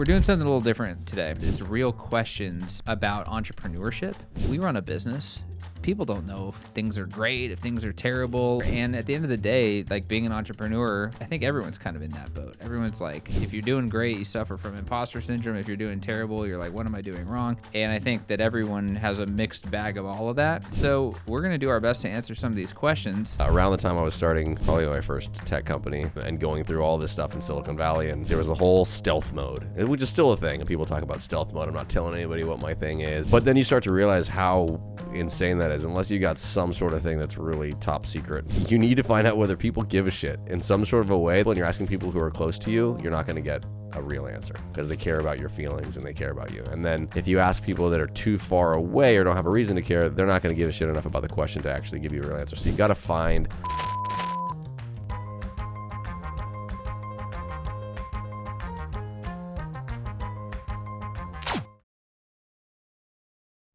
we're doing something a little different today. It's real questions about entrepreneurship. We run a business. People don't know if things are great, if things are terrible. And at the end of the day, like being an entrepreneur, I think everyone's kind of in that boat. Everyone's like, if you're doing great, you suffer from imposter syndrome. If you're doing terrible, you're like, what am I doing wrong? And I think that everyone has a mixed bag of all of that. So we're going to do our best to answer some of these questions. Around the time I was starting probably my first tech company and going through all this stuff in Silicon Valley, and there was a whole stealth mode, which is still a thing. And people talk about stealth mode. I'm not telling anybody what my thing is. But then you start to realize how insane that is. Unless you got some sort of thing that's really top secret, you need to find out whether people give a shit in some sort of a way. When you're asking people who are close to you, you're not going to get a real answer because they care about your feelings and they care about you. And then if you ask people that are too far away or don't have a reason to care, they're not going to give a shit enough about the question to actually give you a real answer. So you got to find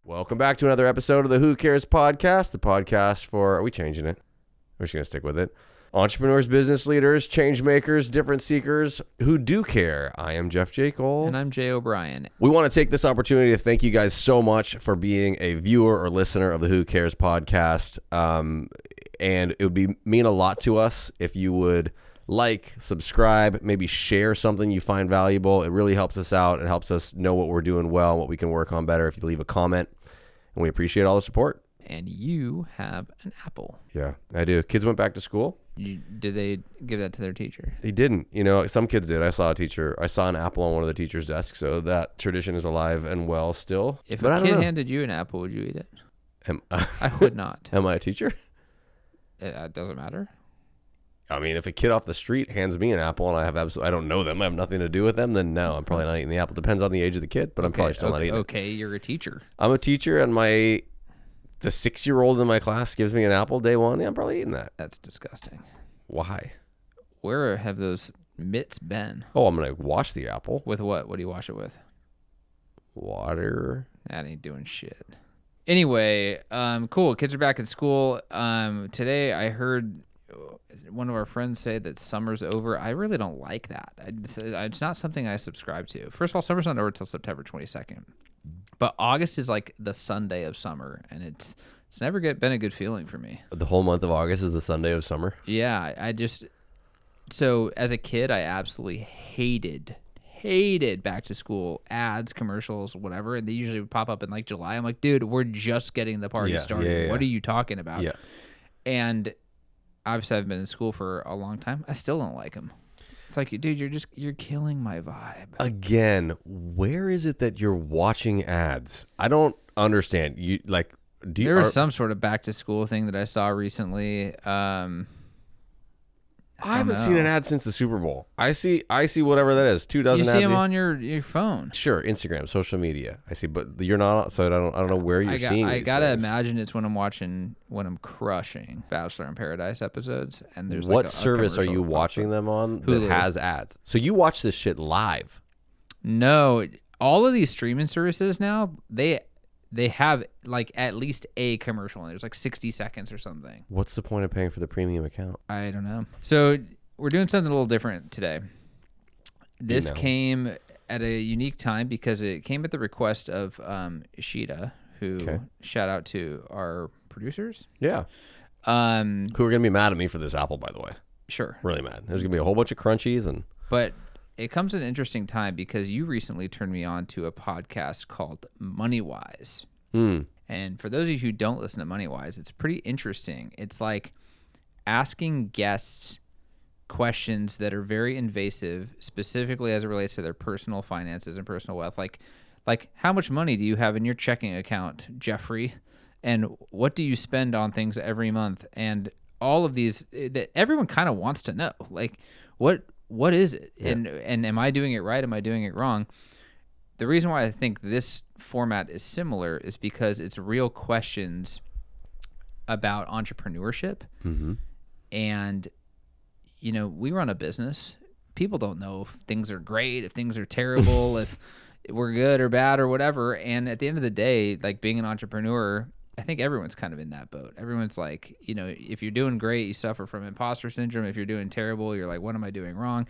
Welcome back to another episode of the Who Cares podcast, the podcast for, are we changing it? We're just going to stick with it. Entrepreneurs, business leaders, change makers, difference seekers who do care. I am Jeff Jackel. And I'm Jay O'Brien. We want to take this opportunity to thank you guys so much for being a viewer or listener of the Who Cares podcast. And it would mean a lot to us if you would like, subscribe, maybe share something you find valuable. It really helps us out. It helps us know what we're doing well, what we can work on better if you leave a comment. And we appreciate all the support. And you have an apple. Yeah, I do. Kids went back to school. Did they give that to their teacher? They didn't. You know, some kids did. I saw an apple on one of the teacher's desks, so that tradition is alive and well still. If a kid handed you an apple, would you eat it? I would not. Am I a teacher? It doesn't matter. I mean, if a kid off the street hands me an apple and I don't know them, I have nothing to do with them, then no, I'm probably not eating the apple. Depends on the age of the kid, but I'm probably still not eating it. Okay, you're a teacher. I'm a teacher, and the 6-year-old in my class gives me an apple day one. Yeah, I'm probably eating that. That's disgusting. Why? Where have those mitts been? Oh, I'm going to wash the apple. With what? What do you wash it with? Water. That ain't doing shit. Anyway, cool. Kids are back at school. Today I heard one of our friends say that summer's over. I really don't like that. It's not something I subscribe to. First of all, summer's not over until September 22nd. But August is like the Sunday of summer, and it's never been a good feeling for me. The whole month of August is the Sunday of summer? Yeah, so as a kid, I absolutely hated back to school ads, commercials, whatever, and they usually would pop up in like July. I'm like, dude, we're just getting the party started. Yeah. What are you talking about? Yeah. And obviously I've been in school for a long time. I still don't like them. It's like, dude, you're killing my vibe. Again, where is it that you're watching ads? I don't understand. There was some sort of back to school thing that I saw recently. I haven't seen an ad since the Super Bowl. I see whatever that is. 2 dozen ads. You see them on your phone. Sure, Instagram, social media. I see, but you're not. So I don't know where you're seeing. I gotta imagine it's when I'm crushing Bachelor in Paradise episodes, and there's what service are you watching them on that has ads? So you watch this shit live? No, all of these streaming services now they have like at least a commercial, and there's like 60 seconds or something. What's the point of paying for the premium account? I don't know. So we're doing something a little different today. This came at a unique time because it came at the request of Ishida, who shout out to our producers. Yeah. Who are going to be mad at me for this apple, by the way. Sure. Really mad. There's going to be a whole bunch of crunchies. But it comes at an interesting time because you recently turned me on to a podcast called MoneyWise. And for those of you who don't listen to MoneyWise, it's pretty interesting. It's like asking guests questions that are very invasive, specifically as it relates to their personal finances and personal wealth. Like how much money do you have in your checking account, Jeffrey? And what do you spend on things every month? And all of these that everyone kind of wants to know. Like, what is it? Yeah. And am I doing it right? Am I doing it wrong? The reason why I think this format is similar is because it's real questions about entrepreneurship. Mm-hmm. And, we run a business. People don't know if things are great, if things are terrible, if we're good or bad or whatever. And at the end of the day, like being an entrepreneur, I think everyone's kind of in that boat. Everyone's like, if you're doing great, you suffer from imposter syndrome. If you're doing terrible, you're like, what am I doing wrong?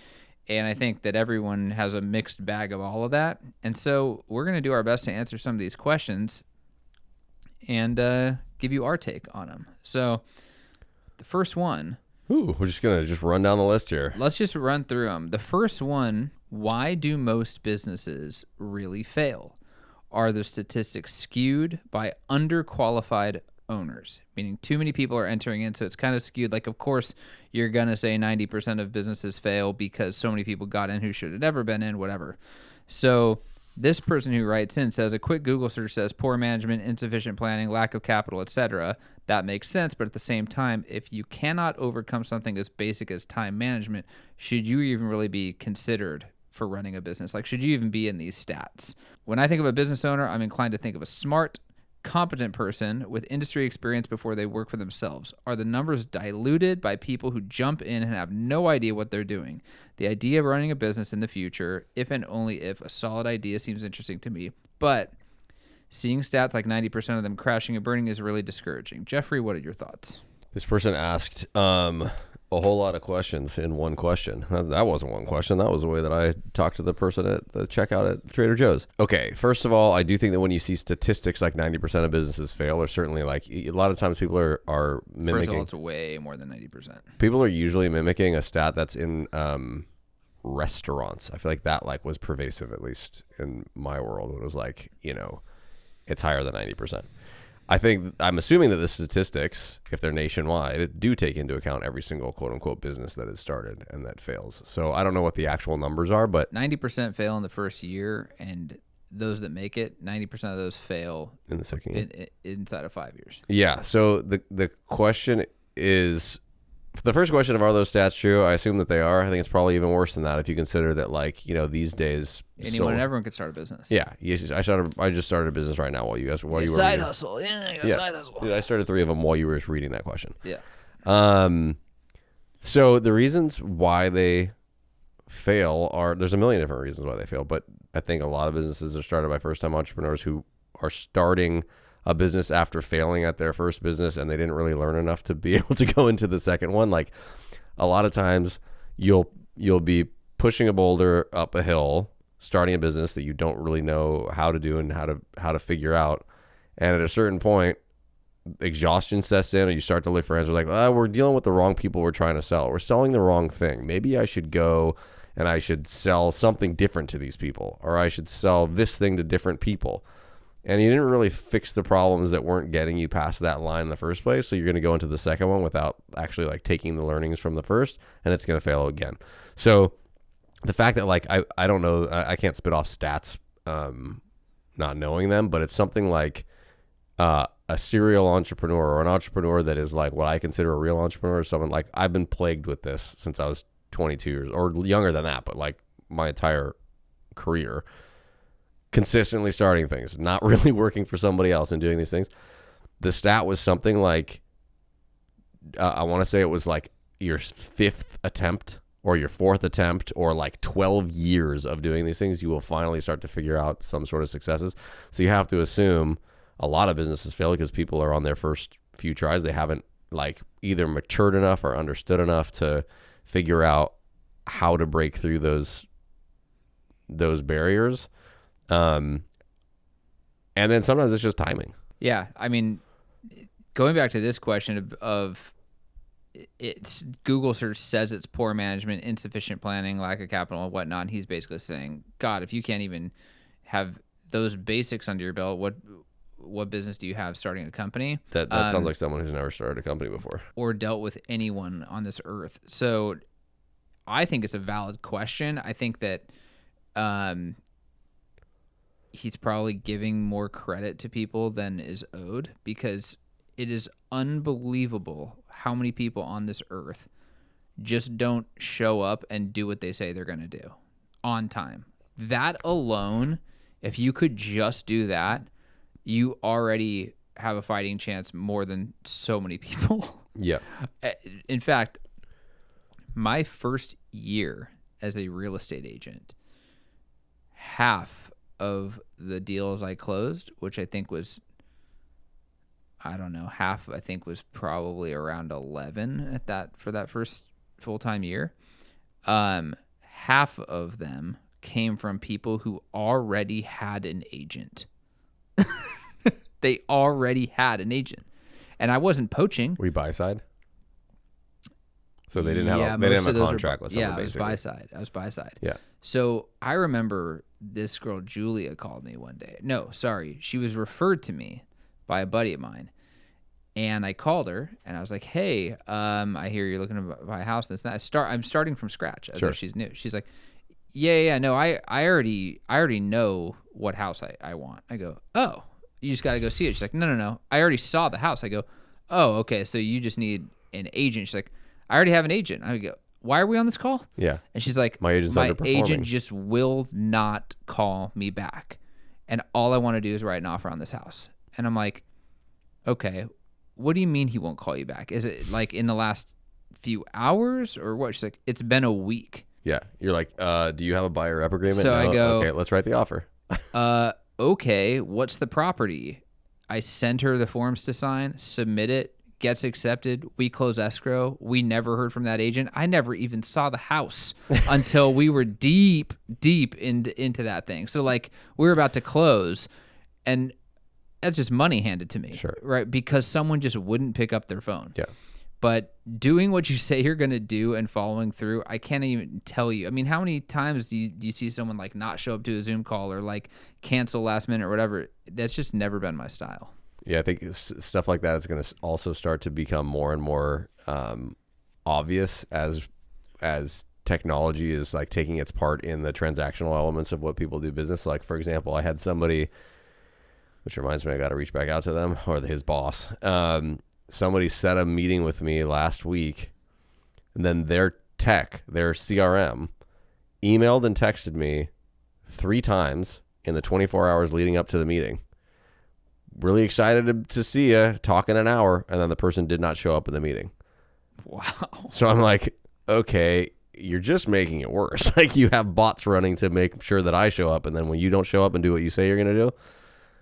And I think that everyone has a mixed bag of all of that. And so we're going to do our best to answer some of these questions and give you our take on them. So the first one. Ooh, we're just going to run down the list here. Let's just run through them. The first one, why do most businesses really fail? Are the statistics skewed by underqualified owners? Meaning too many people are entering in, so it's kind of skewed. Like, of course, you're going to say 90% of businesses fail because so many people got in who should have never been in, whatever. So this person who writes in says, a quick Google search says poor management, insufficient planning, lack of capital, etc. That makes sense, but at the same time, if you cannot overcome something as basic as time management, should you even really be considered for running a business? Like, should you even be in these stats? When I think of a business owner, I'm inclined to think of a smart, competent person with industry experience before they work for themselves. Are the numbers diluted by people who jump in and have no idea what they're doing? The idea of running a business in the future, if and only if a solid idea seems interesting to me, but seeing stats like 90% of them crashing and burning is really discouraging. Jeffrey, what are your thoughts? This person asked a whole lot of questions in one question. That wasn't one question. That was the way that I talked to the person at the checkout at Trader Joe's. Okay, first of all, I do think that when you see statistics like 90% of businesses fail, or certainly like a lot of times people are mimicking. First of all, it's way more than 90%. People are usually mimicking a stat that's in restaurants. I feel like that was pervasive, at least in my world. It was like, it's higher than 90%. I'm assuming that the statistics, if they're nationwide, do take into account every single quote unquote business that is started and that fails. So I don't know what the actual numbers are, but 90% fail in the first year, and those that make it, 90% of those fail in the second year, inside of 5 years. Yeah. So the question is, the first question of, are those stats true? I assume that they are. I think it's probably even worse than that if you consider that, these days anyone and everyone could start a business. Yeah. I just started a business right now while you were side hustle. Yeah, side hustle. Dude, I started 3 of them while you were reading that question. Yeah. So the reasons why they fail there's a million different reasons why they fail, but I think a lot of businesses are started by first-time entrepreneurs who are starting a business after failing at their first business, and they didn't really learn enough to be able to go into the second one. Like, a lot of times you'll be pushing a boulder up a hill, starting a business that you don't really know how to do and how to figure out. And at a certain point, exhaustion sets in, or you start to look for answers like, we're dealing with the wrong people we're trying to sell. We're selling the wrong thing. Maybe I should go and I should sell something different to these people, or I should sell this thing to different people. And you didn't really fix the problems that weren't getting you past that line in the first place. So you're going to go into the second one without actually taking the learnings from the first, and it's going to fail again. So the fact that I don't know, I can't spit off stats, not knowing them, but it's something like a serial entrepreneur, or an entrepreneur that is what I consider a real entrepreneur, is someone I've been plagued with this since I was 22 years, or younger than that, but my entire career. Consistently starting things, not really working for somebody else and doing these things. The stat was something like, I want to say it was your 5th attempt or your 4th attempt, or 12 years of doing these things, you will finally start to figure out some sort of successes. So you have to assume a lot of businesses fail because people are on their first few tries. They haven't either matured enough or understood enough to figure out how to break through those barriers. And then sometimes it's just timing. Yeah. I mean, going back to this question of it's Google search says it's poor management, insufficient planning, lack of capital, and whatnot. And he's basically saying, God, if you can't even have those basics under your belt, what business do you have starting a company? That sounds like someone who's never started a company before or dealt with anyone on this earth. So I think it's a valid question. I think that, he's probably giving more credit to people than is owed, because it is unbelievable how many people on this earth just don't show up and do what they say they're going to do on time. That alone, if you could just do that, you already have a fighting chance more than so many people. Yeah. In fact, my first year as a real estate agent, half of the deals I closed, which I think was, half I think was probably around 11 for that first full-time year. half of them came from people who already had an agent. They already had an agent. And I wasn't poaching. Were you buy side? So they didn't have a contract with someone, basically. I was buy side. Yeah. So I remember this girl, Julia, called me one day. No, sorry. She was referred to me by a buddy of mine. And I called her, and I was like, hey, I hear you're looking to buy a house. And I'm starting from scratch as if she's new. She's like, yeah, no, I already know what house I want. I go, oh, you just got to go see it. She's like, no, I already saw the house. I go, oh, okay, so you just need an agent. She's like, I already have an agent. I go, why are we on this call? Yeah. And she's like, my agent just will not call me back. And all I want to do is write an offer on this house. And I'm like, okay, what do you mean he won't call you back? Is it like in the last few hours or what? She's like, it's been a week. Yeah. You're like, do you have a buyer rep agreement? So no? I go, okay, let's write the offer. Okay, what's the property? I send her the forms to sign, submit it, gets accepted. We close escrow. We never heard from that agent. I never even saw the house until we were deep into that thing. So like we were about to close, and that's just money handed to me, sure, right? Because someone just wouldn't pick up their phone. Yeah. But doing what you say you're going to do and following through, I can't even tell you. I mean, how many times do you see someone like not show up to a Zoom call or like cancel last minute or whatever? That's just never been my style. Yeah, I think stuff like that is going to also start to become more and more obvious as technology is like taking its part in the transactional elements of what people do business. Like, for example, I had somebody, which reminds me, I got to reach back out to them or his boss. Somebody set a meeting with me last week, and then their CRM, emailed and texted me 3 times in the 24 hours leading up to the meeting. Really excited to see you, talk in an hour, and then the person did not show up in the meeting. Wow. So I'm like, okay, you're just making it worse. Like you have bots running to make sure that I show up, and then when you don't show up and do what you say you're going to do.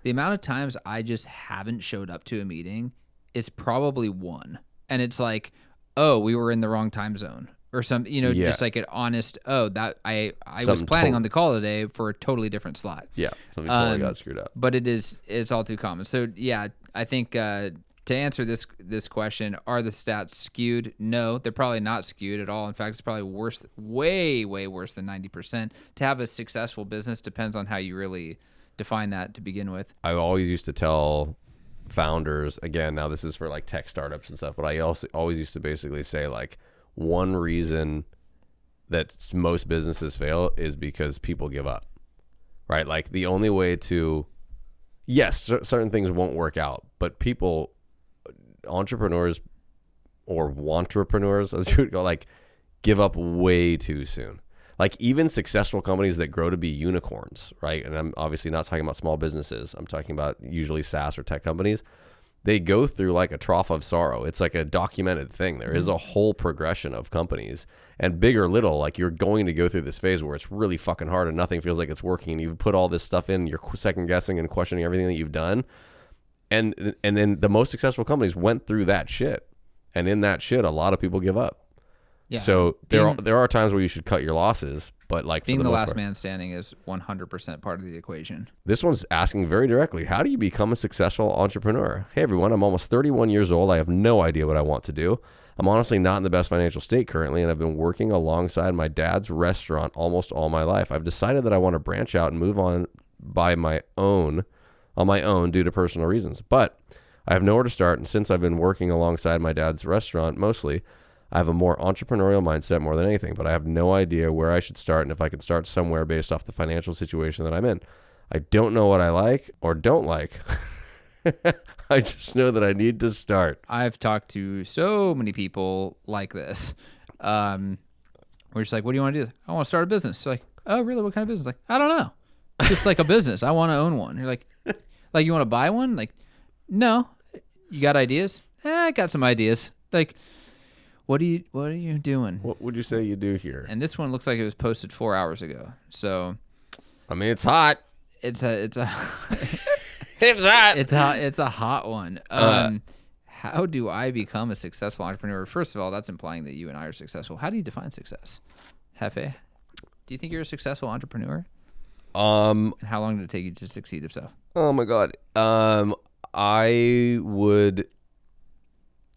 The amount of times I just haven't showed up to a meeting is probably one. And it's like, oh, we were in the wrong time zone or something, just like an honest, that I was planning on the call today for a totally different slot. Yeah. Something totally got screwed up. But it's all too common. So yeah, I think to answer this question, are the stats skewed? No, they're probably not skewed at all. In fact, it's probably worse, way worse than 90%. To have a successful business depends on how you really define that to begin with. I always used to tell founders, again, now this is for like tech startups and stuff, but I also always used to basically say like one reason that most businesses fail is because people give up, right? Like the only way to, yes, certain things won't work out, but people, entrepreneurs or wantrepreneurs, as you would go, like give up way too soon. Like even successful companies that grow to be unicorns, right? And I'm obviously not talking about small businesses. I'm talking about usually SaaS or tech companies. They go through like a trough of sorrow. It's like a documented thing. There is a whole progression of companies, and big or little, like you're going to go through this phase where it's really fucking hard and nothing feels like it's working. And you've put all this stuff in, you're second guessing and questioning everything that you've done. And then the most successful companies went through that shit. And in that shit, a lot of people give up. Yeah. So there are times where you should cut your losses, but like being for the last man standing is 100% part of the equation. This one's asking very directly, how do you become a successful entrepreneur? Hey everyone, I'm almost 31 years old. I have no idea what I want to do. I'm honestly not in the best financial state currently, and I've been working alongside my dad's restaurant almost all my life. I've decided that I want to branch out and move on on my own due to personal reasons, but I have nowhere to start, and since I've been working alongside my dad's restaurant mostly, I have a more entrepreneurial mindset more than anything, but I have no idea where I should start and if I can start somewhere based off the financial situation that I'm in. I don't know what I like or don't like. I just know that I need to start. I've talked to so many people like this. We're just like, what do you want to do? I want to start a business. Like, oh, really? What kind of business? Like, I don't know. Just like a business. I want to own one. You're like, you want to buy one? Like, no. You got ideas? I got some ideas. Like, what are you doing? What would you say you do here? And this one looks like it was posted 4 hours ago. So, I mean, it's hot. It's a it's hot. It's a hot one. How do I become a successful entrepreneur? First of all, that's implying that you and I are successful. How do you define success? Hefe? Do you think you're a successful entrepreneur? And how long did it take you to succeed, if so? Oh my God.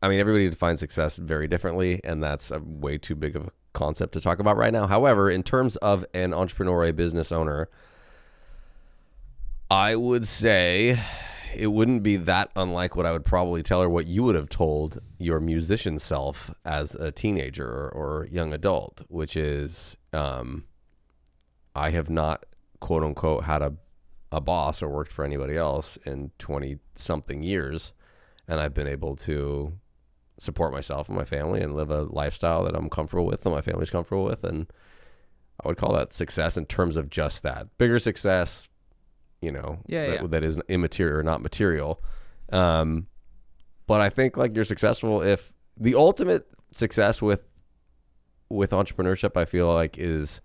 Everybody defines success very differently, and that's a way too big of a concept to talk about right now. However, in terms of an entrepreneur, a business owner, I would say it wouldn't be that unlike what I would probably tell her what you would have told your musician self as a teenager or young adult, which is I have not, quote unquote, had a boss or worked for anybody else in 20 something years. And I've been able to support myself and my family and live a lifestyle that I'm comfortable with and my family's comfortable with. And I would call that success in terms of just that. Bigger success, that is immaterial or not material. But I think like you're successful if the ultimate success with entrepreneurship, I feel like is,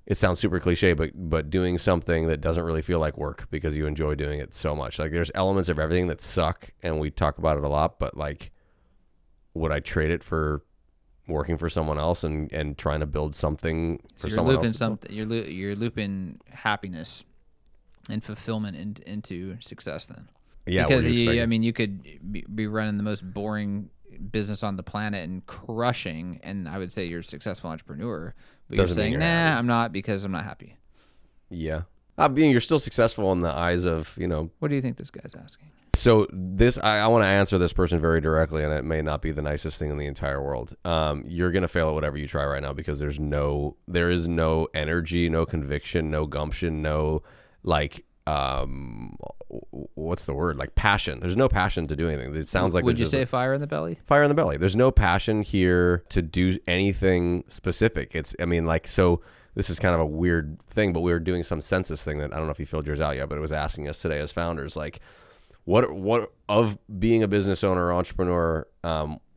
it sounds super cliche, but doing something that doesn't really feel like work because you enjoy doing it so much. Like there's elements of everything that suck and we talk about it a lot, but like, would I trade it for working for someone else and trying to build something for someone else? You're looping happiness and fulfillment into success then. Yeah. Because you could be running the most boring business on the planet and crushing, and I would say you're a successful entrepreneur, but you're saying, nah, I'm not because I'm not happy. Yeah. You're still successful in the eyes of, What do you think this guy's asking? So I want to answer this person very directly, and it may not be the nicest thing in the entire world. You're going to fail at whatever you try right now because there is no energy, no conviction, no gumption, no like, what's the word? Like passion. There's no passion to do anything. It sounds like, would you say fire in the belly? Fire in the belly. There's no passion here to do anything specific. So this is kind of a weird thing, but we were doing some census thing that I don't know if you filled yours out yet, but it was asking us today as founders, like, what of being a business owner or entrepreneur,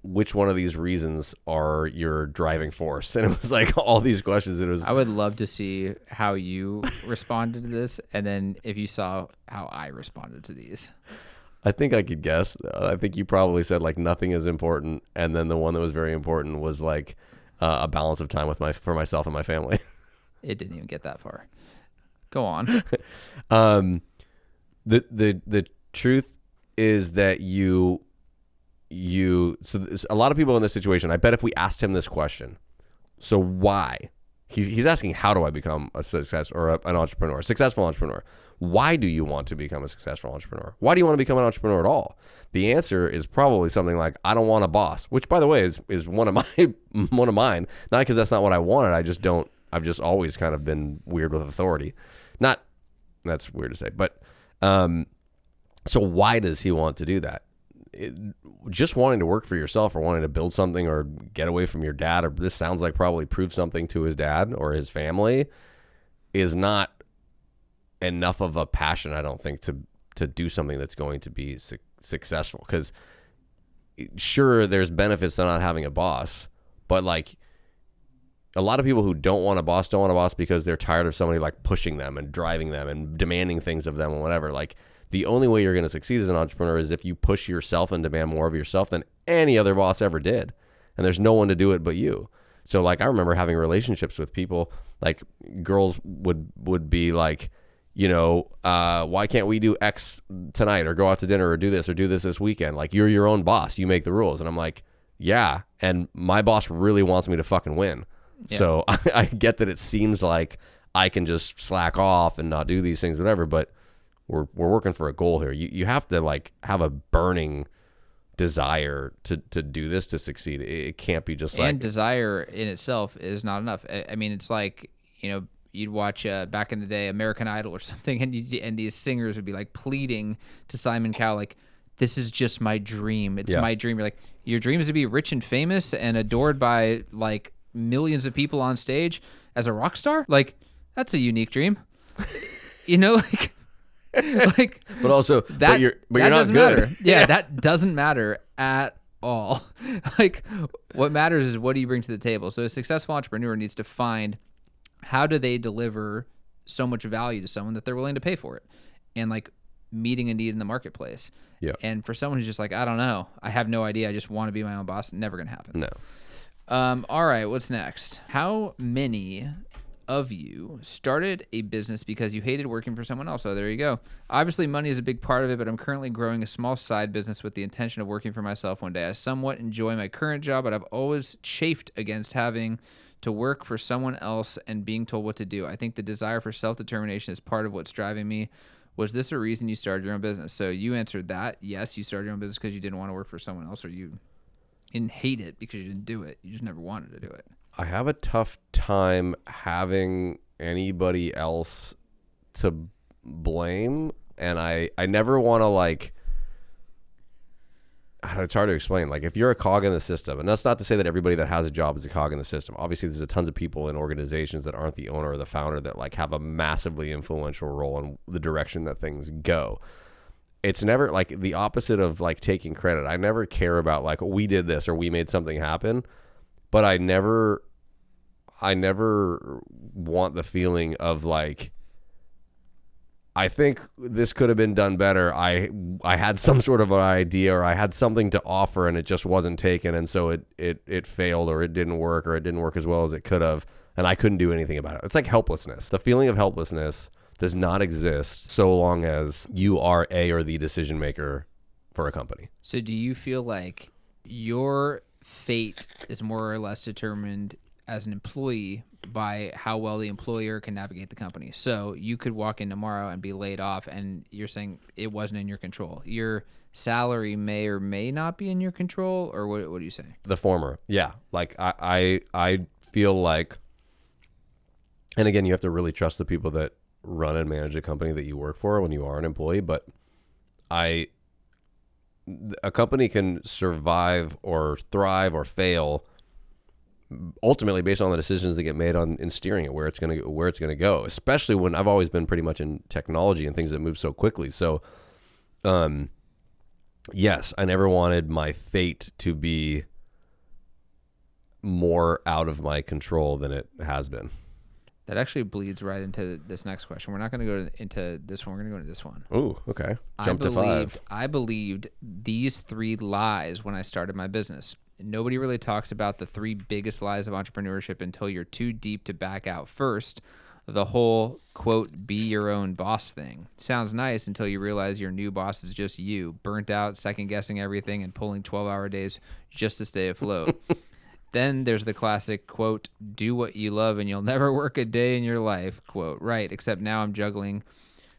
which one of these reasons are your driving force? And it was like all these questions. I would love to see how you responded to this, and then if you saw how I responded to these. I think I could guess. I think you probably said like nothing is important, and then the one that was very important was like a balance of time for myself and my family. It didn't even get that far. Go on. The truth is that so there's a lot of people in this situation. I bet if we asked him this question, so why? He's asking, how do I become a successful entrepreneur? Why do you want to become a successful entrepreneur? Why do you want to become an entrepreneur at all? The answer is probably something like, I don't want a boss, which by the way is one of mine. Not because that's not what I wanted. I've just always kind of been weird with authority. That's weird to say, but so why does he want to do that? Just wanting to work for yourself or wanting to build something or get away from your dad, or this sounds like probably prove something to his dad or his family, is not enough of a passion, I don't think, to do something that's going to be successful. Because sure, there's benefits to not having a boss, but like a lot of people who don't want a boss because they're tired of somebody like pushing them and driving them and demanding things of them and whatever. Like the only way you're going to succeed as an entrepreneur is if you push yourself and demand more of yourself than any other boss ever did. And there's no one to do it but you. So like I remember having relationships with people, like girls would be like, why can't we do X tonight or go out to dinner or do this weekend? Like you're your own boss. You make the rules. And I'm like, yeah. And my boss really wants me to fucking win. Yeah. So I get that it seems like I can just slack off and not do these things, whatever, but we're working for a goal here. You have to like have a burning desire to do this to succeed. It can't be just like... And desire in itself is not enough. I mean, it's like, you'd watch back in the day American Idol or something, and these singers would be like pleading to Simon Cowell, like, this is just my dream. It's my dream. You're like, your dream is to be rich and famous and adored by like millions of people on stage as a rock star? Like, that's a unique dream. But also that you're not doesn't good. Matter. Yeah, that doesn't matter at all. Like, what matters is what do you bring to the table. So a successful entrepreneur needs to find how do they deliver so much value to someone that they're willing to pay for it, and like meeting a need in the marketplace. Yeah. And for someone who's just like, I don't know, I have no idea, I just want to be my own boss, never gonna happen. No. All right, what's next? How many of you started a business because you hated working for someone else. So there you go. Obviously, money is a big part of it, but I'm currently growing a small side business with the intention of working for myself one day. I somewhat enjoy my current job, but I've always chafed against having to work for someone else and being told what to do. I think the desire for self-determination is part of what's driving me. Was this a reason you started your own business? So you answered that. Yes, you started your own business because you didn't want to work for someone else, or you didn't hate it because you didn't do it. You just never wanted to do it. I have a tough time having anybody else to blame, and I never want to, like, it's hard to explain. Like, if you're a cog in the system, and that's not to say that everybody that has a job is a cog in the system. Obviously, there's a tons of people in organizations that aren't the owner or the founder that, like, have a massively influential role in the direction that things go. It's never, like, the opposite of, like, taking credit. I never care about, like, we did this or we made something happen, but I never want the feeling of, like, I think this could have been done better. I had some sort of an idea, or I had something to offer and it just wasn't taken, and so it failed, or it didn't work as well as it could have, and I couldn't do anything about it. It's like helplessness. The feeling of helplessness does not exist so long as you are or the decision maker for a company. So do you feel like your fate is more or less determined as an employee by how well the employer can navigate the company? So you could walk in tomorrow and be laid off, and you're saying it wasn't in your control. Your salary may or may not be in your control, or what do you say? The former. Yeah. Like I feel like, and again, you have to really trust the people that run and manage a company that you work for when you are an employee, but a company can survive or thrive or fail ultimately based on the decisions that get made in steering it, where it's going to go, especially when I've always been pretty much in technology and things that move so quickly. So, yes, I never wanted my fate to be more out of my control than it has been. That actually bleeds right into this next question. We're not going to go into this one. We're going to go into this one. Oh, okay. Jump to 5. I believed these 3 lies when I started my business. Nobody really talks about the 3 biggest lies of entrepreneurship until you're too deep to back out. First, the whole, quote, be your own boss thing. Sounds nice until you realize your new boss is just you, burnt out, second-guessing everything, and pulling 12-hour days just to stay afloat. Then there's the classic, quote, do what you love and you'll never work a day in your life, quote. Right, except now I'm juggling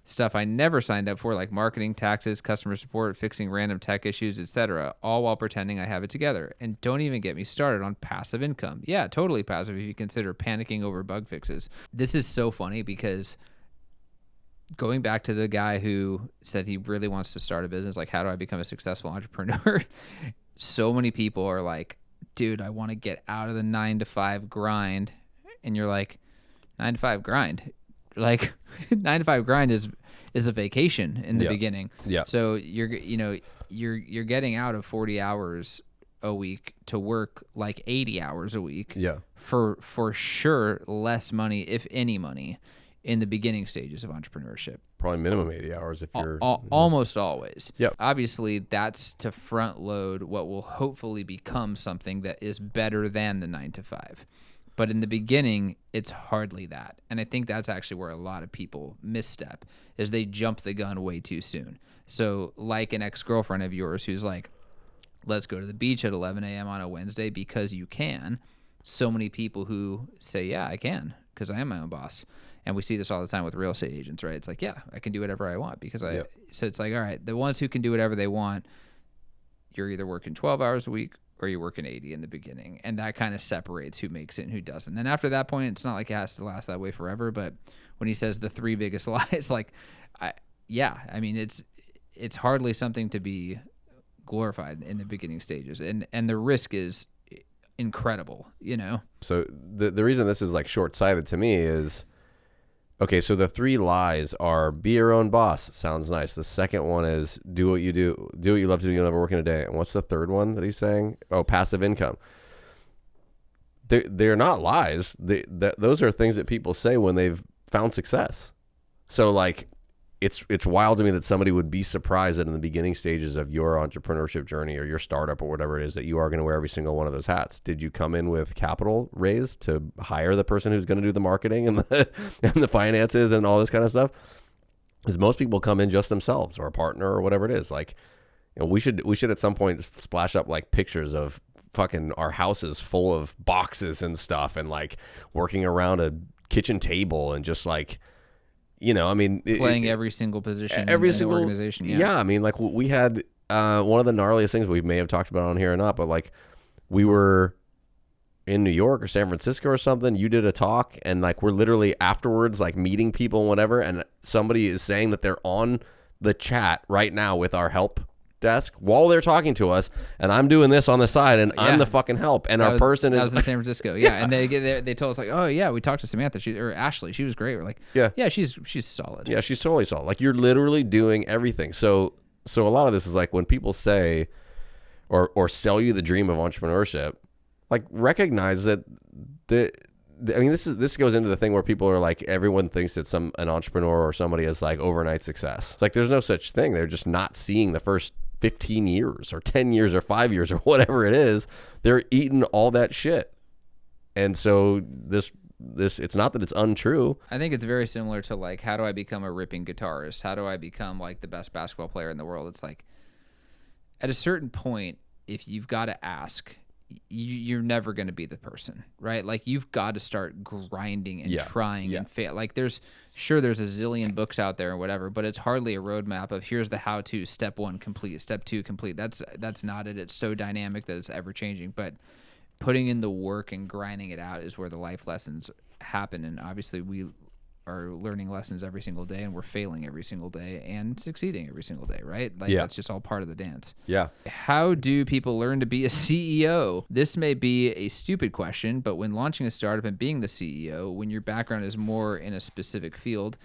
stuff I never signed up for, like marketing, taxes, customer support, fixing random tech issues, etc., all while pretending I have it together. And don't even get me started on passive income. Yeah, totally passive if you consider panicking over bug fixes. This is so funny because going back to the guy who said he really wants to start a business, like, how do I become a successful entrepreneur? So many people are like, dude, I want to get out of the 9-to-5 grind. And you're like, 9-to-5 grind? Like, 9-to-5 grind is a vacation in the beginning. Yeah. So you're getting out of 40 hours a week to work like 80 hours a week. Yeah. For sure, less money, if any money, in the beginning stages of entrepreneurship. Probably minimum 80 hours if you're... Almost always. Yep. Obviously, that's to front load what will hopefully become something that is better than the 9-to-5. But in the beginning, it's hardly that. And I think that's actually where a lot of people misstep, is they jump the gun way too soon. So like an ex-girlfriend of yours who's like, let's go to the beach at 11 a.m. on a Wednesday because you can. So many people who say, yeah, I can because I am my own boss. And we see this all the time with real estate agents, right? It's like, yeah, I can do whatever I want because I. Yep. So it's like, all right, the ones who can do whatever they want, you're either working 12 hours a week or you're working 80 in the beginning. And that kind of separates who makes it and who doesn't. Then after that point, it's not like it has to last that way forever. But when he says the 3 biggest lies, like, I mean, it's hardly something to be glorified in the beginning stages. And the risk is incredible, you know? So the reason this is like short-sighted to me is, okay, so the 3 lies are be your own boss. Sounds nice. The second one is do what you love to do, you'll never work in a day. And what's the third one that he's saying? Oh, passive income. They're not lies. Those are things that people say when they've found success. So like it's wild to me that somebody would be surprised that in the beginning stages of your entrepreneurship journey or your startup or whatever it is that you are going to wear every single one of those hats. Did you come in with capital raised to hire the person who's going to do the marketing and the finances and all this kind of stuff? Because most people come in just themselves or a partner or whatever it is. Like, we should at some point splash up like pictures of fucking our houses full of boxes and stuff and like working around a kitchen table and just like, I mean, playing every single position every in single the organization. Yeah, I mean, like we had one of the gnarliest things we may have talked about on here or not, but like we were in New York or San Francisco or something. You did a talk, and like we're literally afterwards like meeting people and whatever, and somebody is saying that they're on the chat right now with our help desk while they're talking to us, and I'm doing this on the side, and I'm the fucking help, and our person is. That was in San Francisco, yeah. And they told us like, oh yeah, we talked to Samantha, or Ashley, she was great. We're like, yeah, she's solid. Yeah, she's totally solid. Like you're literally doing everything. So a lot of this is like when people say, or sell you the dream of entrepreneurship, like recognize that I mean, this goes into the thing where people are like, everyone thinks that an entrepreneur or somebody is like overnight success. It's like there's no such thing. They're just not seeing the first 15 years or 10 years or 5 years or whatever it is. They're eating all that shit. And so this it's not that it's untrue. I think it's very similar to like, how do I become a ripping guitarist? How do I become like the best basketball player in the world? It's like at a certain point, if you've got to ask, you're never going to be the person, right? Like you've got to start grinding and trying and fail. Like there's a zillion books out there or whatever, but it's hardly a roadmap of here's the how-to, step 1 complete, step 2 complete. That's not it. It's so dynamic that it's ever changing, but putting in the work and grinding it out is where the life lessons happen. And obviously we are learning lessons every single day, and we're failing every single day and succeeding every single day, right? Like that's just all part of the dance. Yeah. How do people learn to be a CEO? This may be a stupid question, but when launching a startup and being the CEO, when your background is more in a specific field,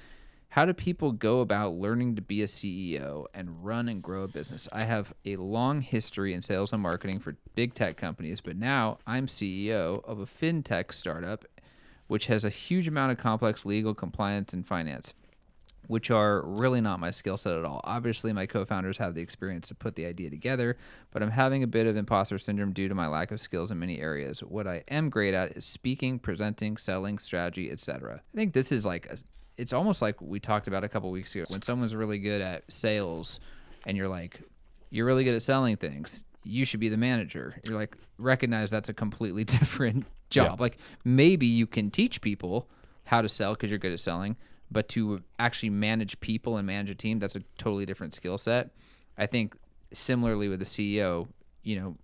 how do people go about learning to be a CEO and run and grow a business? I have a long history in sales and marketing for big tech companies, but now I'm CEO of a fintech startup which has a huge amount of complex legal, compliance, and finance, which are really not my skill set at all. Obviously, my co-founders have the experience to put the idea together, but I'm having a bit of imposter syndrome due to my lack of skills in many areas. What I am great at is speaking, presenting, selling, strategy, etc. I think this is like, it's almost like we talked about a couple weeks ago. When someone's really good at sales and you're like, you're really good at selling things, you should be the manager. You're like, recognize that's a completely different job. Like maybe you can teach people how to sell because you're good at selling, but to actually manage people and manage a team, that's a totally different skill set. I think similarly with the CEO,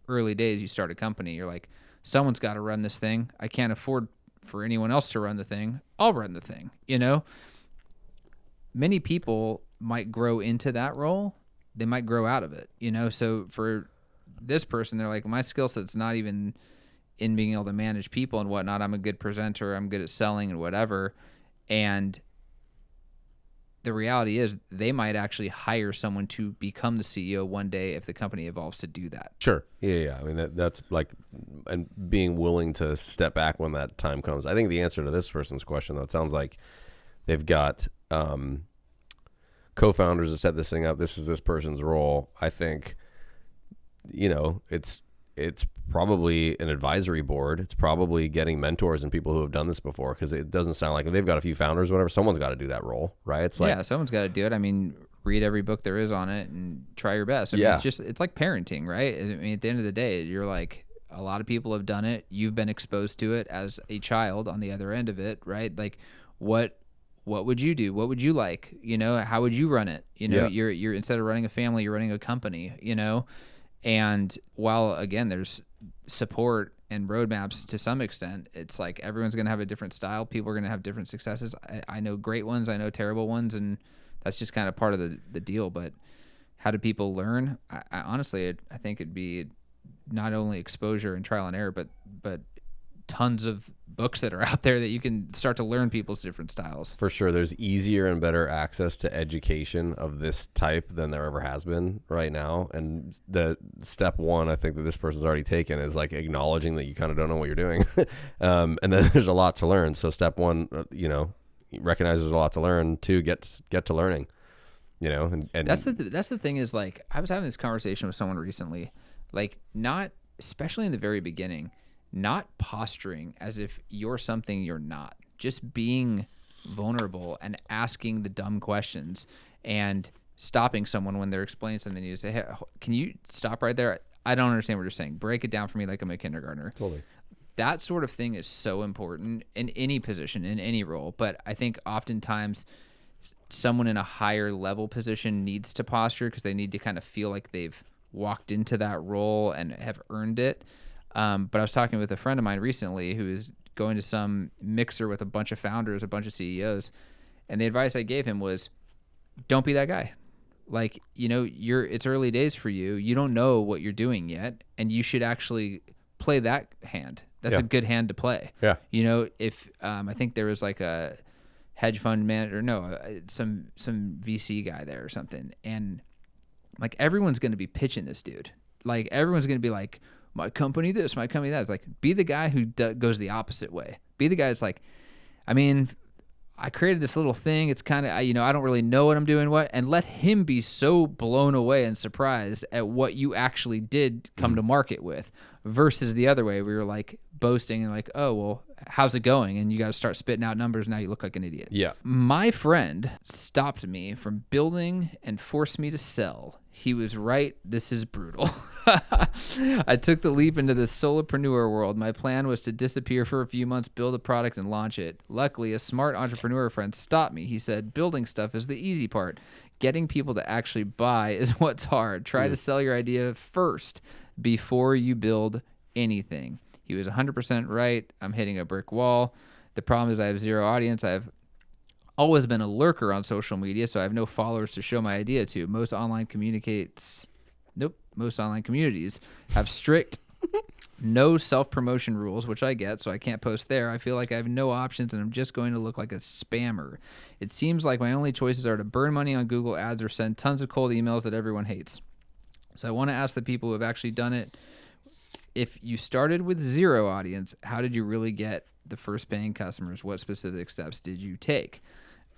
early days, you start a company, you're like, someone's got to run this thing. I can't afford for anyone else to run the thing. I'll run the thing. Many people might grow into that role. They might grow out of it, So for this person, they're like, my skill set's not even in being able to manage people and whatnot. I'm a good presenter. I'm good at selling and whatever. And the reality is they might actually hire someone to become the CEO one day if the company evolves to do that. Sure. Yeah. I mean, that's like, and being willing to step back when that time comes. I think the answer to this person's question, though, it sounds like they've got co-founders that set this thing up. This is this person's role. I think, it's probably an advisory board. It's probably getting mentors and people who have done this before, because it doesn't sound like, if they've got a few founders or whatever, someone's got to do that role, right? It's like, someone's got to do it. I mean, read every book there is on it and try your best. I mean, it's like parenting, right? I mean, at the end of the day, you're like, a lot of people have done it. You've been exposed to it as a child on the other end of it, right? Like what would you do? What would you like? How would you run it? You're instead of running a family, you're running a company, And while, again, there's support and roadmaps to some extent, it's like everyone's going to have a different style. People are going to have different successes. I know great ones. I know terrible ones. And that's just kind of part of the deal. But how do people learn? I honestly, I think it'd be not only exposure and trial and error, but tons of books that are out there that you can start to learn people's different styles. For sure. There's easier and better access to education of this type than there ever has been right now. And the step one, I think, that this person's already taken is like acknowledging that you kind of don't know what you're doing. And then there's a lot to learn. So step one, recognize there's a lot to learn. Two, get to learning. you know, and that's the thing is like, I was having this conversation with someone recently, like not, especially in the very beginning, not posturing as if you're something you're not, just being vulnerable and asking the dumb questions and stopping someone when they're explaining something. You say, hey, can you stop right there? I don't understand what you're saying. Break it down for me like I'm a kindergartner. Totally. That sort of thing is so important in any position, in any role. But I think oftentimes someone in a higher level position needs to posture because they need to kind of feel like they've walked into that role and have earned it. But I was talking with a friend of mine recently who is going to some mixer with a bunch of founders, a bunch of CEOs. And the advice I gave him was, don't be that guy. Like, you know, it's early days for you. You don't know what you're doing yet. And you should actually play that hand. That's a good hand to play. Yeah. You know, if I think there was like a hedge fund manager, some VC guy there or something, and like everyone's going to be pitching this dude. Like everyone's going to be like, my company this, my company that. It's like, be the guy who goes the opposite way. Be the guy that's like, I mean, I created this little thing. It's kind of, I don't really know what I'm doing, and let him be so blown away and surprised at what you actually did come to market with, versus the other way where you're like boasting and like, oh, well, how's it going? And you got to start spitting out numbers. Now you look like an idiot. Yeah. My friend stopped me from building and forced me to sell. He was right. This is brutal. I took the leap into the solopreneur world. My plan was to disappear for a few months, build a product, and launch it. Luckily, a smart entrepreneur friend stopped me. He said, building stuff is the easy part. Getting people to actually buy is what's hard. Try to sell your idea first before you build anything. He was 100% right. I'm hitting a brick wall. The problem is I have zero audience. I've always been a lurker on social media, so I have no followers to show my idea to. Most online communities have strict no self-promotion rules, which I get, so I can't post there. I feel like I have no options, and I'm just going to look like a spammer. It seems like my only choices are to burn money on Google ads or send tons of cold emails that everyone hates. So I want to ask the people who have actually done it, if you started with zero audience, how did you really get the first paying customers? What specific steps did you take?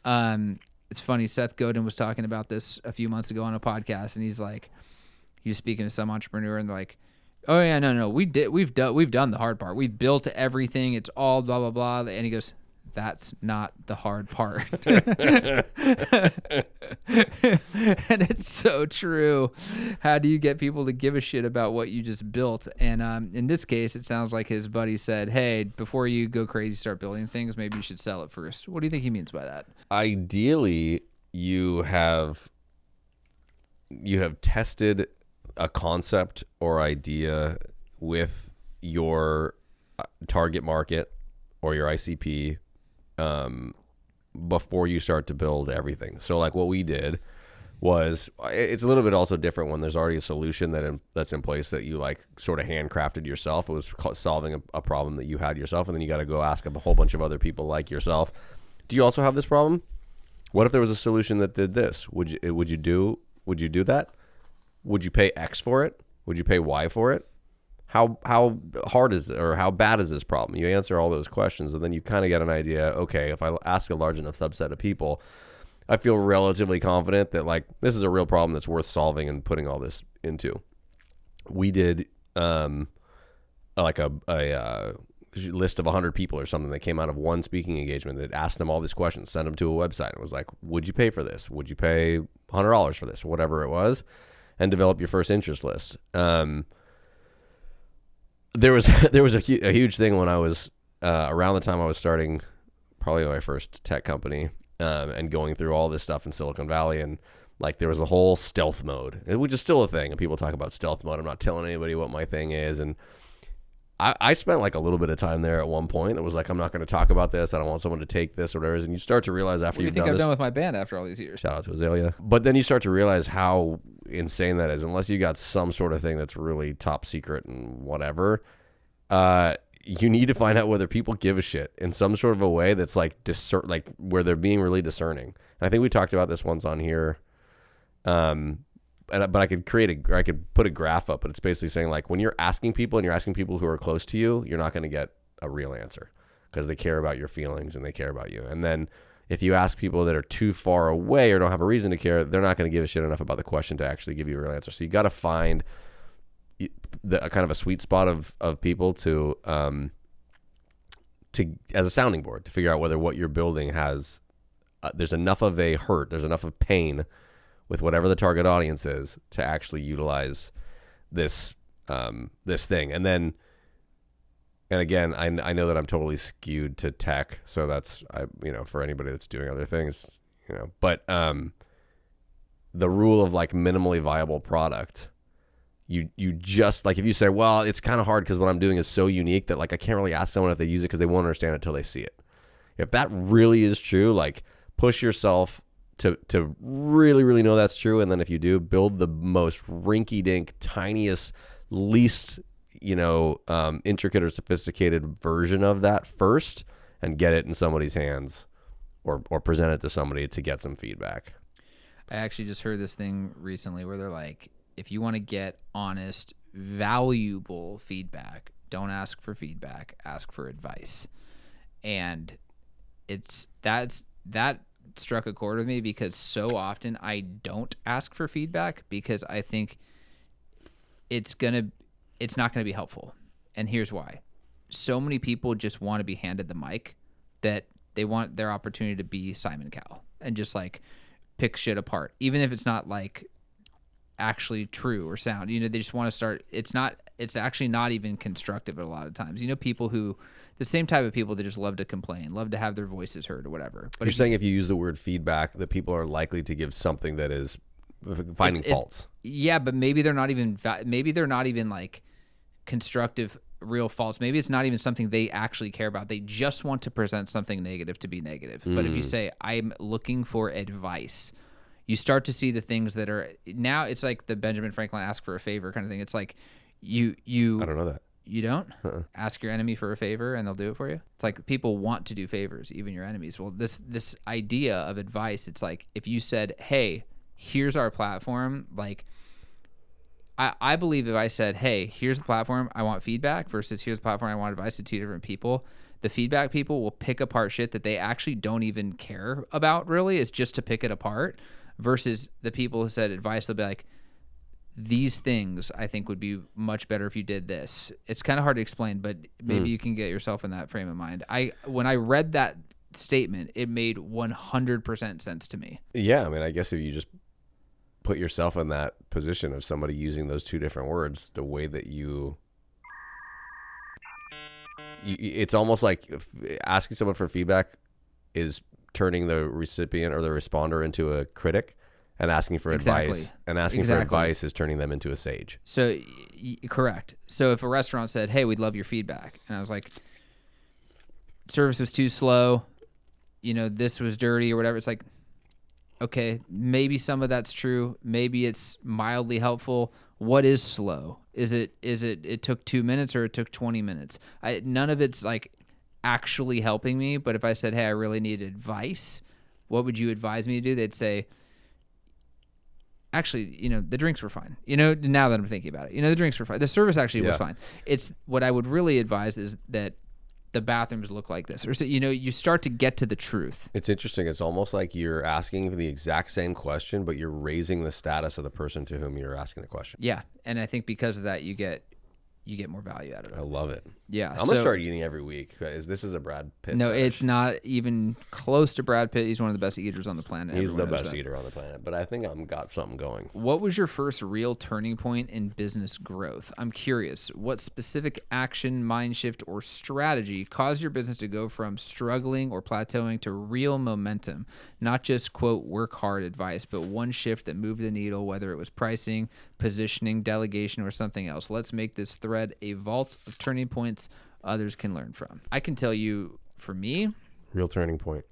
It's funny, Seth Godin was talking about this a few months ago on a podcast, and he's like, he was speaking to some entrepreneur, and they're like, oh yeah, no, we've done the hard part. We built everything. It's all blah blah blah. And he goes, that's not the hard part. And it's so true. How do you get people to give a shit about what you just built? And in this case, it sounds like his buddy said, hey, before you go crazy, start building things, maybe you should sell it first. What do you think he means by that? Ideally, you have tested a concept or idea with your target market or your ICP before you start to build everything. So like what we did was, it's a little bit also different when there's already a solution that's in place that you like sort of handcrafted yourself. It was solving a problem that you had yourself, and then you got to go ask a whole bunch of other people like yourself, do you also have this problem? What if there was a solution that did this? Would you do that? Would you pay X for it? Would you pay Y for it? How hard is it, or how bad is this problem? You answer all those questions, and then you kind of get an idea, okay, if I ask a large enough subset of people, I feel relatively confident that like this is a real problem that's worth solving and putting all this into. We did like a list of 100 people or something that came out of one speaking engagement that asked them all these questions, sent them to a website, and was like, would you pay for this? Would you pay $100 for this? Or whatever it was, and develop your first interest list. There was a huge thing when I was around the time I was starting probably my first tech company and going through all this stuff in Silicon Valley, and like there was a whole stealth mode, which is still a thing, and people talk about stealth mode. I'm not telling anybody what my thing is, and I spent like a little bit of time there at one point that was like, I'm not going to talk about this. I don't want someone to take this or whatever. And you start to realize after you've done this. What do you think I've done with my band after all these years? Shout out to Azalea. But then you start to realize how insane that is. Unless you got some sort of thing that's really top secret and whatever, you need to find out whether people give a shit in some sort of a way that's like like where they're being really discerning. And I think we talked about this once on here. But I could I could put a graph up, but it's basically saying like when you're asking people and you're asking people who are close to you, you're not going to get a real answer because they care about your feelings and they care about you. And then If you ask people that are too far away or don't have a reason to care, they're not going to give a shit enough about the question to actually give you a real answer. So you got to find a kind of a sweet spot of people to as a sounding board to figure out whether what you're building has there's enough of a hurt, there's enough of pain with whatever the target audience is to actually utilize this thing. And again, I know that I'm totally skewed to tech, so that's for anybody that's doing other things, but the rule of like minimally viable product. You just like, if you say, well, it's kind of hard because what I'm doing is so unique that like I can't really ask someone if they use it because they won't understand it until they see it. If that really is true, like push yourself to really, really know that's true. And then if you do, build the most rinky-dink, tiniest, least, intricate or sophisticated version of that first and get it in somebody's hands or present it to somebody to get some feedback. I actually just heard this thing recently where they're like, if you want to get honest, valuable feedback, don't ask for feedback, ask for advice. And that struck a chord with me because so often I don't ask for feedback because I think it's not gonna be helpful. And here's why. So many people just want to be handed the mic that they want their opportunity to be Simon Cowell and just like pick shit apart, even if it's not like actually true or sound. They just want to start. It's actually not even constructive a lot of times. People who, the same type of people that just love to complain, love to have their voices heard or whatever. But you're saying if you use the word feedback, that people are likely to give something that is finding faults. Yeah, but maybe they're not even like constructive real faults. Maybe it's not even something they actually care about. They just want to present something negative to be negative. But if you say, I'm looking for advice, you start to see the things that are now. It's like the Benjamin Franklin ask for a favor kind of thing. It's like you. I don't know that. You don't ask your enemy for a favor and they'll do it for you. It's like people want to do favors, even your enemies. Well, this idea of advice. It's like if you said, "Hey, here's our platform." Like I believe if I said, "Hey, here's the platform. I want feedback," versus "Here's the platform. I want advice," to two different people. The feedback people will pick apart shit that they actually don't even care about. Really, is just to pick it apart. Versus the people who said advice, they'll be like, these things I think would be much better if you did this. It's kind of hard to explain, but maybe you can get yourself in that frame of mind. When I read that statement, it made 100% sense to me. Yeah, I mean, I guess if you just put yourself in that position of somebody using those two different words, the way that it's almost like asking someone for feedback is turning the recipient or the responder into a critic, and asking for advice for advice is turning them into a sage. So correct. So if a restaurant said, "Hey, we'd love your feedback," and I was like, service was too slow, this was dirty or whatever, it's like, okay, maybe some of that's true, maybe it's mildly helpful. What is slow? Is it took 2 minutes or it took 20 minutes? None of it's like actually helping me. But if I said, "Hey, I really need advice, what would you advise me to do?" They'd say, actually, the drinks were fine. Now that I'm thinking about it, the drinks were fine. The service actually was fine. It's what I would really advise is that the bathrooms look like this, or so, you start to get to the truth. It's interesting. It's almost like you're asking the exact same question, but you're raising the status of the person to whom you're asking the question. Yeah, and I think because of that, you get more value out of it. I love it. Yeah, I'm gonna start eating every week. This is a Brad Pitt? No, fetish. It's not even close to Brad Pitt. He's one of the best eaters on the planet. He's the best eater on the planet. But I think I've got something going. What was your first real turning point in business growth? I'm curious. What specific action, mind shift, or strategy caused your business to go from struggling or plateauing to real momentum? Not just, quote, work hard advice, but one shift that moved the needle, whether it was pricing, positioning, delegation, or something else. Let's make this thread a vault of turning points others can learn from. I can tell you, for me, real turning point,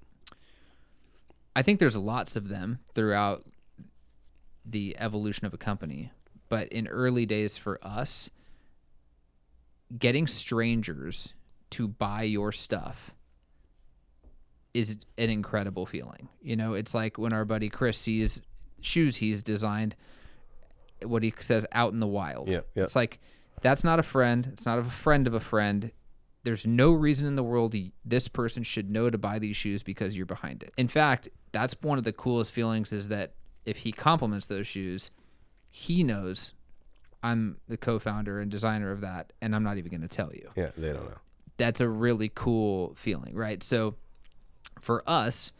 I think there's lots of them throughout the evolution of a company. But in early days for us, getting strangers to buy your stuff is an incredible feeling. It's like when our buddy Chris sees shoes he's designed, what he says, out in the wild. Yeah. It's like, that's not a friend. It's not a friend of a friend. There's no reason in the world this person should know to buy these shoes because you're behind it. In fact, that's one of the coolest feelings is that if he compliments those shoes, he knows I'm the co-founder and designer of that, and I'm not even going to tell you. Yeah, they don't know. That's a really cool feeling, right? So for us,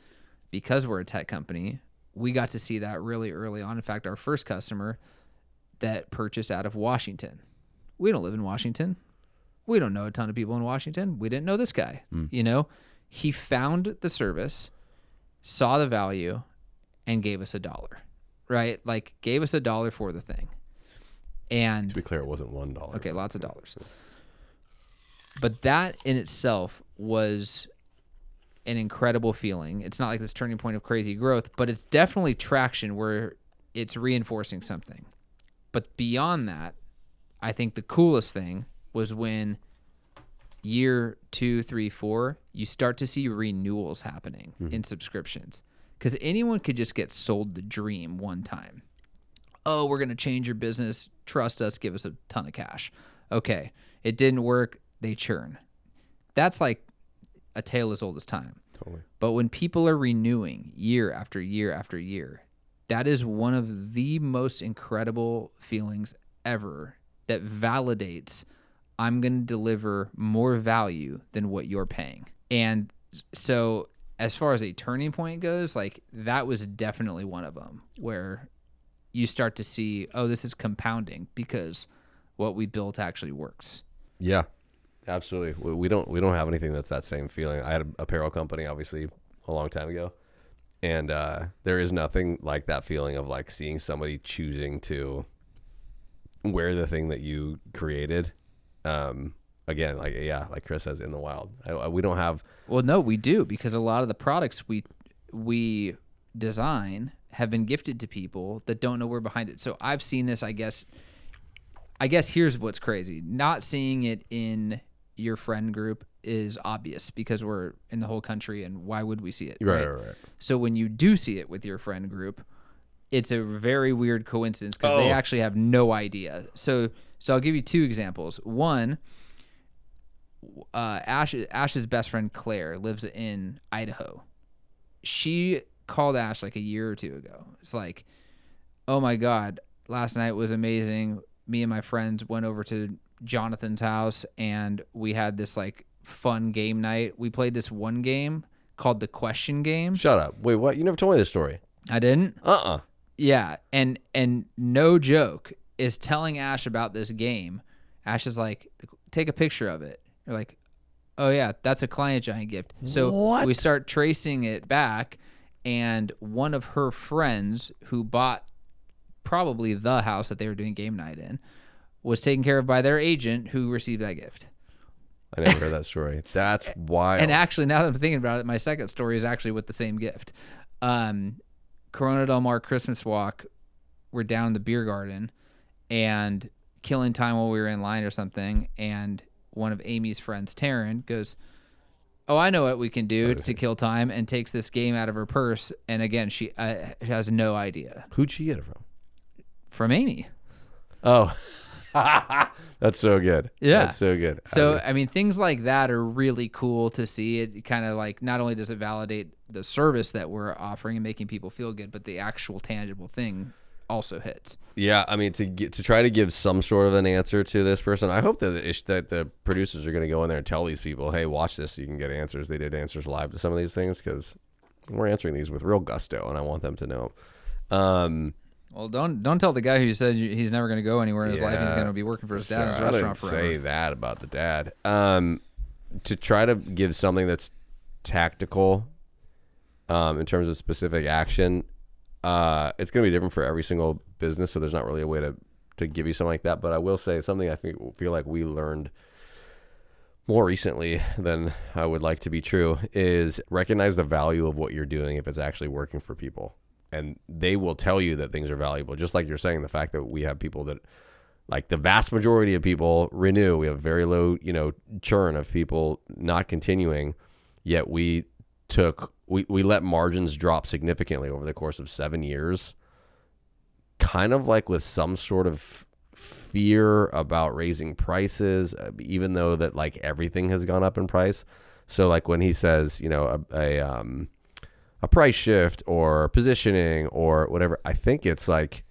because we're a tech company, we got to see that really early on. In fact, our first customer that purchased out of Washington. We don't live in Washington. We don't know a ton of people in Washington. We didn't know this guy. You know, he found the service, saw the value, and gave us $1, right? Like gave us $1 for the thing. And to be clear, it wasn't $1. Okay, lots of dollars. But that in itself was an incredible feeling. It's not like this turning point of crazy growth, but it's definitely traction where it's reinforcing something. But beyond that, I think the coolest thing was when year 2, 3, 4, you start to see renewals happening in subscriptions. Because anyone could just get sold the dream one time. Oh, we're going to change your business. Trust us. Give us a ton of cash. Okay. It didn't work. They churn. That's like a tale as old as time. Totally. But when people are renewing year after year after year, that is one of the most incredible feelings ever that validates I'm going to deliver more value than what you're paying. And so as far as a turning point goes, like that was definitely one of them where you start to see, oh, this is compounding because what we built actually works. Yeah, absolutely. We don't have anything that's that same feeling. I had an apparel company, obviously, a long time ago, and there is nothing like that feeling of like seeing somebody choosing to wear the thing that you created. Again, like Chris says, in the wild. We don't have. Well, no, we do, because a lot of the products we design have been gifted to people that don't know we're behind it. So I've seen this, I guess here's what's crazy. Not seeing it in your friend group is obvious because we're in the whole country, and why would we see it? Right. So when you do see it with your friend group, it's a very weird coincidence because they actually have no idea. So I'll give you 2 examples. One, Ash's best friend Claire lives in Idaho. She called Ash like a year or 2 ago. It's like, oh my God, last night was amazing. Me and my friends went over to Jonathan's house and we had this like fun game night. We played this one game called the question game. Shut up. Wait, what? You never told me this story. I didn't? Yeah. And no joke is telling Ash about this game. Ash is like, take a picture of it. You're like, oh yeah, that's a Client Giant gift. So we start tracing it back, and one of her friends who bought probably the house that they were doing game night in was taken care of by their agent who received that gift. I never heard that story. That's wild. And actually, now that I'm thinking about it, my second story is actually with the same gift. Corona Del Mar Christmas walk, we're down in the beer garden and killing time while we were in line or something, and one of Amy's friends, Taryn, goes, oh, I know what we can do to kill time, and takes this game out of her purse. And again, she has no idea. Who'd she get it from? From Amy. Oh, that's so good. Yeah. That's so good. So, I mean, things like that are really cool to see. It kind of like, not only does it validate the service that we're offering and making people feel good, but the actual tangible thing also hits. Yeah, I mean, to try to give some sort of an answer to this person, I hope that the producers are going to go in there and tell these people, hey, watch this so you can get answers. They did answers live to some of these things because we're answering these with real gusto, and I want them to know. Well, don't tell the guy who said he's never going to go anywhere in his life. He's going to be working for his dad in his restaurant forever. I didn't say that about the dad. To try to give something that's tactical in terms of specific action, it's going to be different for every single business, so there's not really a way to give you something like that. But I will say something I feel like we learned more recently than I would like to be true is recognize the value of what you're doing if it's actually working for people. And they will tell you that things are valuable. Just like you're saying, the fact that we have people that, like the vast majority of people renew. We have very low, churn of people not continuing, yet we let margins drop significantly over the course of 7 years, kind of like with some sort of fear about raising prices, even though that like everything has gone up in price. So like when he says, you know, a price shift or positioning or whatever, I think it's like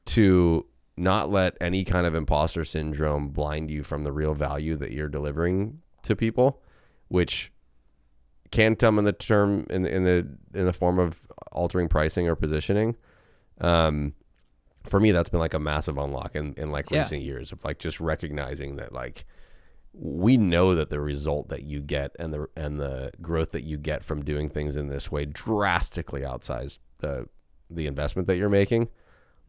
to not let any kind of imposter syndrome blind you from the real value that you're delivering to people, which can come in the form of altering pricing or positioning. For me, that's been like a massive unlock in like recent years of like just recognizing that like we know that the result that you get and the growth that you get from doing things in this way drastically outsizes the investment that you're making.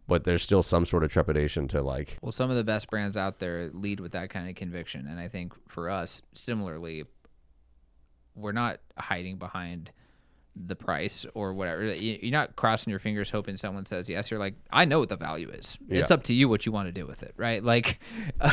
But there's still some sort of trepidation to like... Well, some of the best brands out there lead with that kind of conviction. And I think for us, similarly, we're not hiding behind the price or whatever. You're not crossing your fingers hoping someone says yes. You're like, I know what the value is. It's up to you what you want to do with it, right? Like,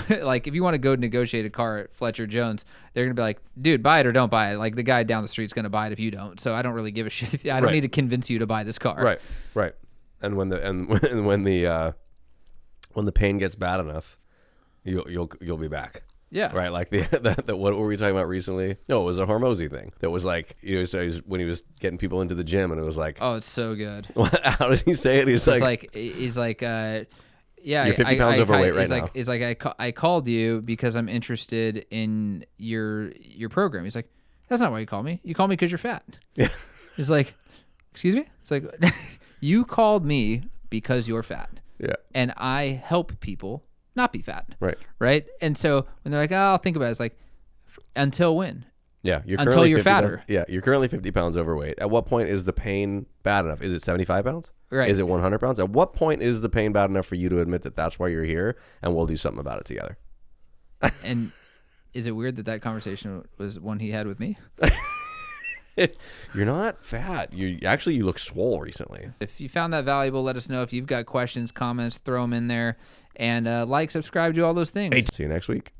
like if you want to go negotiate a car at Fletcher Jones, they're going to be like, dude, buy it or don't buy it. Like the guy down the street's going to buy it if you don't. So I don't really give a shit. I don't need to convince you to buy this car. Right. And when the pain gets bad enough, you'll be back. Yeah. Right. Like the what were we talking about recently? No, it was a Hormozy thing. That was like when he was getting people into the gym, and it was like, oh, it's so good. How does he say it? He's like, yeah, you're 50 pounds overweight right now. He's like, I called you because I'm interested in your program. He's like, that's not why you called me. You called me because you're fat. Yeah. He's like, excuse me? It's like, you called me because you're fat. Yeah. And I help people not be fat. Right. And so when they're like, oh, I'll think about it, it's like, until when? Yeah. Until you're fatter. You're currently 50 pounds overweight. At what point is the pain bad enough? Is it 75 pounds? Right. Is it 100 pounds? At what point is the pain bad enough for you to admit that that's why you're here and we'll do something about it together? And is it weird that conversation was one he had with me? You're not fat. You look swole recently. If you found that valuable, let us know. If you've got questions, comments, throw them in there. And like, subscribe, do all those things. See you next week.